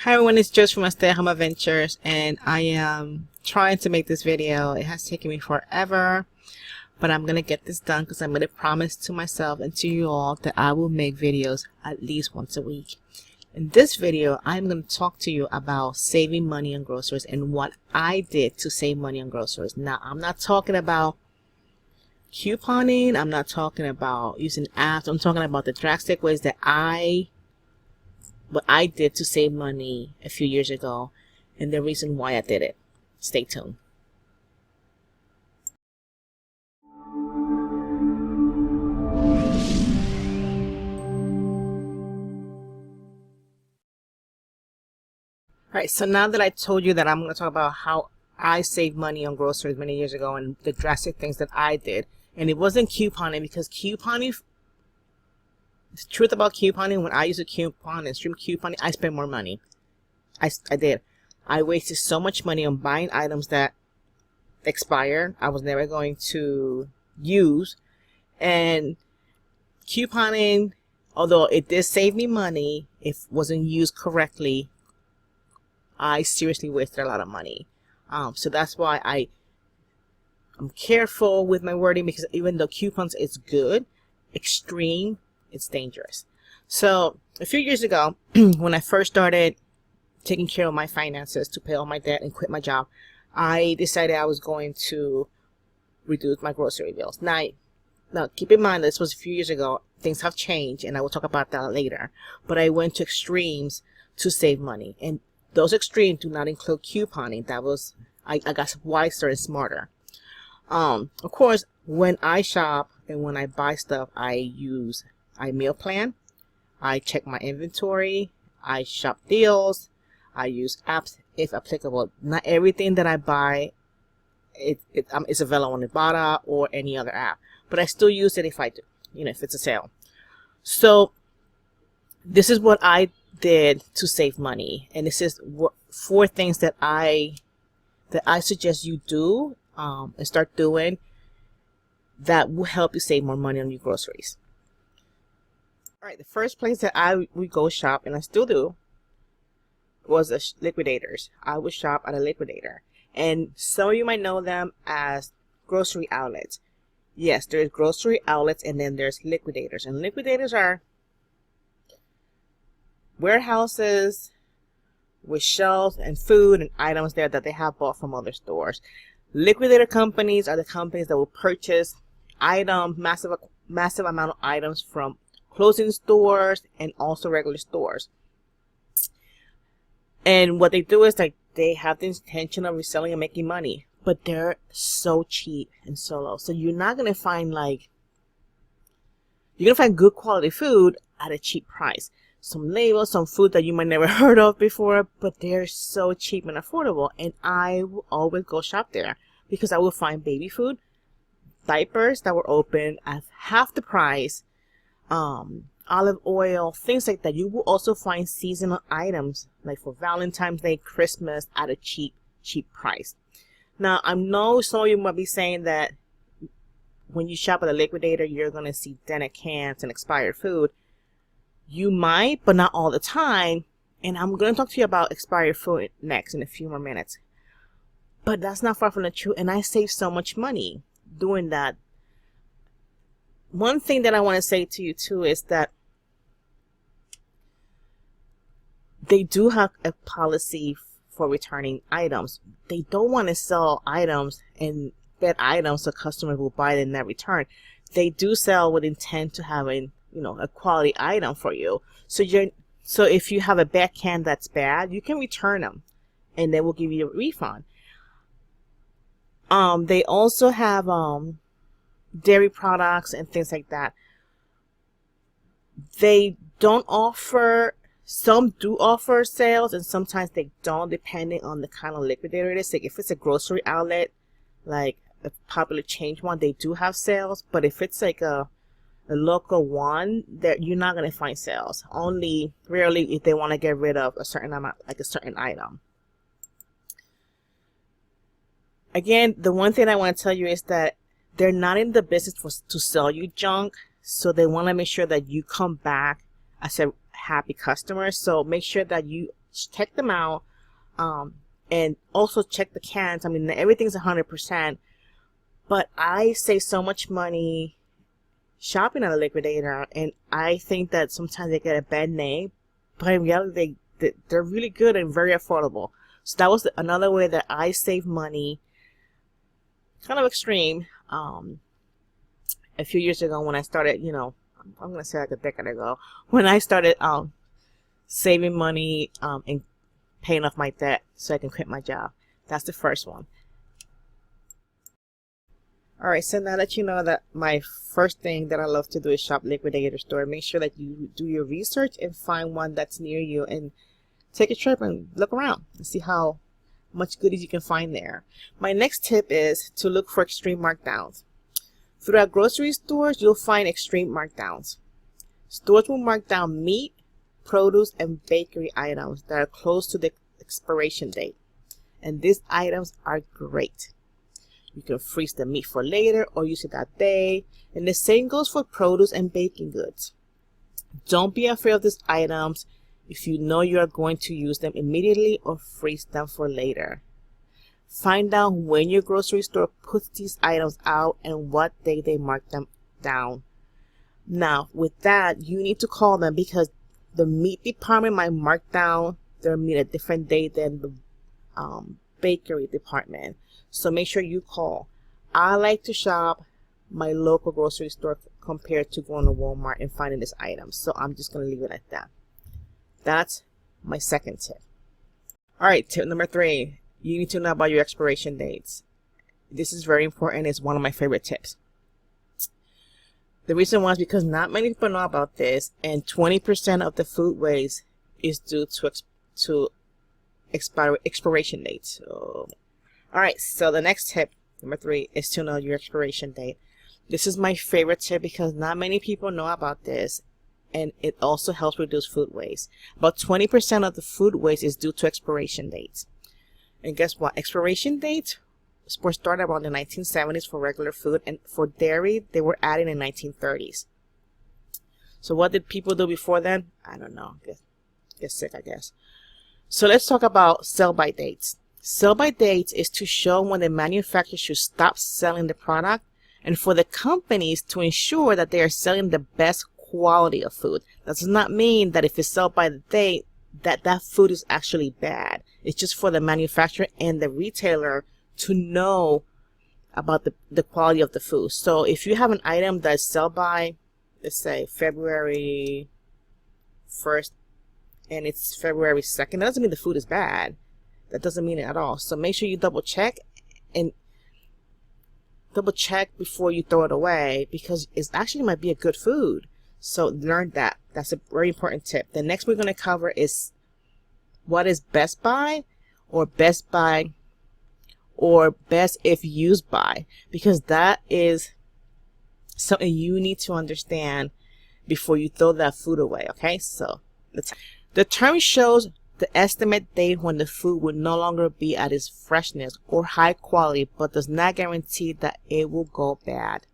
Hi everyone, it's Josh from Stay at Home Adventures, and I am trying to make this video. It has taken me forever, but I'm going to get this done because I'm going to promise to myself and to you all that I will make videos at least once a week. In this video, I'm going to talk to you about saving money on groceries and what I did to save money on groceries. Now, I'm not talking about couponing. I'm not talking about using apps. I'm talking about the drastic ways that what I did to save money a few years ago and the reason why I did it. Stay tuned. Alright, so now that I told you that I'm going to talk about how I saved money on groceries many years ago and the drastic things that I did, and it wasn't couponing, because couponing, the truth about couponing, when I use a coupon and stream couponing, I spend more money. I did. I wasted so much money on buying items that expired, I was never going to use. And couponing, although it did save me money, if it wasn't used correctly, I seriously wasted a lot of money. So that's why I'm careful with my wording, because even though coupons is good, extreme, it's dangerous. So a few years ago, when I first started taking care of my finances to pay all my debt and quit my job, I decided I was going to reduce my grocery bills. Now keep in mind, this was a few years ago. Things have changed, and I will talk about that later. But I went to extremes to save money, and those extremes do not include couponing. That was, I got wiser and smarter. Of course, when I shop and when I buy stuff, I meal plan, I check my inventory, I shop deals, I use apps if applicable. Not everything that I buy is available on Ibotta or any other app, but I still use it if I do, if it's a sale. So this is what I did to save money, and this is four things that I suggest you do and start doing that will help you save more money on your groceries. Alright, the first place that I would go shop, and I still do, was a liquidators. I would shop at a liquidator. And some of you might know them as grocery outlets. Yes, there's grocery outlets, and then there's liquidators. And liquidators are warehouses with shelves and food and items there that they have bought from other stores. Liquidator companies are the companies that will purchase items, massive amount of items from clothing stores and also regular stores. And what they do is they have the intention of reselling and making money, but they're so cheap and so low. So you're not going to find you're going to find good quality food at a cheap price. Some labels, some food that you might never heard of before, but they're so cheap and affordable. And I will always go shop there because I will find baby food, diapers that were open at half the price, olive oil, things like that. You will also find seasonal items like for Valentine's Day, Christmas at a cheap price. Now, I know some of you might be saying that when you shop at a liquidator, you're going to see dented cans and expired food. You might, but not all the time. And I'm going to talk to you about expired food next in a few more minutes. But that's not far from the truth, and I saved so much money doing that. One thing that I want to say to you too is that they do have a policy for returning items. They don't want to sell items and bad items so customers will buy it and not return. They do sell with intent to having, a quality item for you. So if you have a bad can that's bad, you can return them and they will give you a refund. They also have dairy products and things like that. They don't offer, some do offer sales and sometimes they don't, depending on the kind of liquidator it is. Like if it's a grocery outlet, like a popular chain one, they do have sales. But if it's like a local one, that you're not going to find sales. Only rarely if they want to get rid of a certain amount, like a certain item. Again, the one thing I want to tell you is that they're not in the business to sell you junk, so they want to make sure that you come back as a happy customer. So make sure that you check them out, and also check the cans. I mean, everything's 100%, but I save so much money shopping at a liquidator, and I think that sometimes they get a bad name, but in reality they're really good and very affordable. So that was another way that I save money. Kind of extreme. A few years ago when I started, I'm gonna say like a decade ago, when I started saving money and paying off my debt so I can quit my job. That's the first one. Alright, so now that you know that my first thing that I love to do is shop liquidator store, make sure that you do your research and find one that's near you and take a trip and look around and see how much goodies you can find there. My next tip is to look for extreme markdowns. Throughout grocery stores, you'll find extreme markdowns. Stores will mark down meat, produce, and bakery items that are close to the expiration date. And these items are great. You can freeze the meat for later or use it that day. And the same goes for produce and baking goods. Don't be afraid of these items if you know you are going to use them immediately or freeze them for later. Find out when your grocery store puts these items out and what day they mark them down. Now, with that, you need to call them because the meat department might mark down their meat a different day than the bakery department. So make sure you call. I like to shop my local grocery store compared to going to Walmart and finding these items. So I'm just going to leave it at that. That's my second tip. All right, tip number 3. You need to know about your expiration dates. This is very important. It's one of my favorite tips. The reason why is because not many people know about this, and 20% of the food waste is due to expiration dates. So, all right, so the next tip, number 3, is to know your expiration date. This is my favorite tip because not many people know about this, and it also helps reduce food waste. About 20% of the food waste is due to expiration dates. And guess what? Expiration dates were started around the 1970s for regular food, and for dairy, they were added in the 1930s. So what did people do before then? I don't know. Get sick, I guess. So let's talk about sell-by dates. Sell-by dates is to show when the manufacturer should stop selling the product, and for the companies to ensure that they are selling the best quality of food. That does not mean that if it's sold by the date, that food is actually bad. It's just for the manufacturer and the retailer to know about the quality of the food. So if you have an item that's sold by, let's say, February 1st and it's February 2nd, that doesn't mean the food is bad. That doesn't mean it at all. So make sure you double check before you throw it away, because it actually might be a good food. So learn that. That's a very important tip. The next we're going to cover is what is Best Buy or Best Buy or Best If Used By, because that is something you need to understand before you throw that food away. Okay, so the term shows the estimate date when the food will no longer be at its freshness or high quality, but does not guarantee that it will go bad.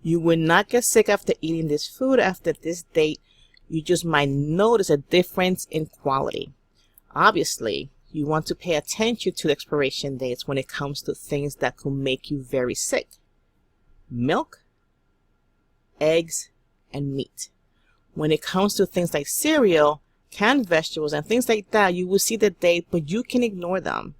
You will not get sick after eating this food after this date. You just might notice a difference in quality. Obviously, you want to pay attention to the expiration dates when it comes to things that could make you very sick. Milk, eggs, and meat. When it comes to things like cereal, canned vegetables, and things like that, you will see the date, but you can ignore them.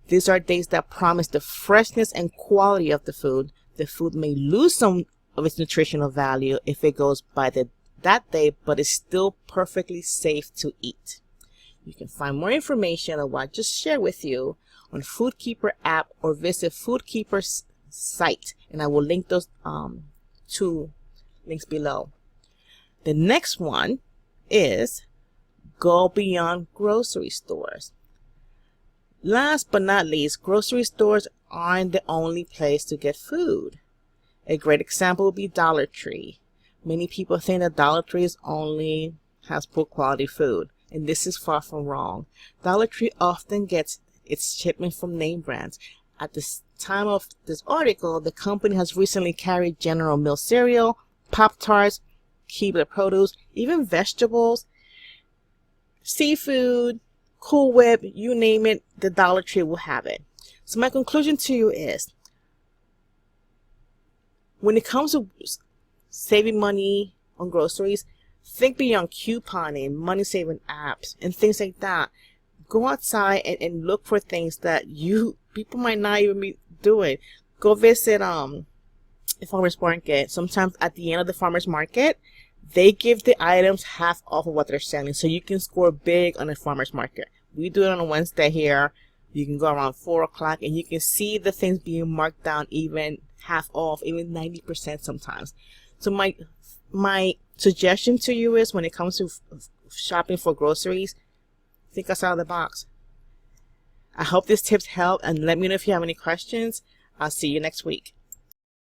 These are dates that promise the freshness and quality of the food. The food may lose some of its nutritional value if it goes by that day, but it's still perfectly safe to eat. You can find more information on what I just shared with you on Foodkeeper app or visit Foodkeeper's site, and I will link those two links below. The next one is go beyond grocery stores. Last but not least, grocery stores aren't the only place to get food. A great example would be Dollar Tree. Many people think that Dollar Tree only has poor quality food, and this is far from wrong. Dollar Tree often gets its shipment from name brands. At the time of this article, the company has recently carried General Mills cereal, Pop-Tarts, Keebler produce, even vegetables, seafood, Cool Whip, you name it, the Dollar Tree will have it. So my conclusion to you is, when it comes to saving money on groceries, think beyond couponing, money-saving apps, and things like that. Go outside and look for things that people might not even be doing. Go visit a farmer's market. Sometimes at the end of the farmer's market, they give the items half off of what they're selling, so you can score big on a farmer's market. We do it on a Wednesday here. You can go around 4 o'clock and you can see the things being marked down, even half off, even 90% sometimes. So my suggestion to you is, when it comes to shopping for groceries, think outside of the box. I hope these tips help, and let me know if you have any questions. I'll see you next week.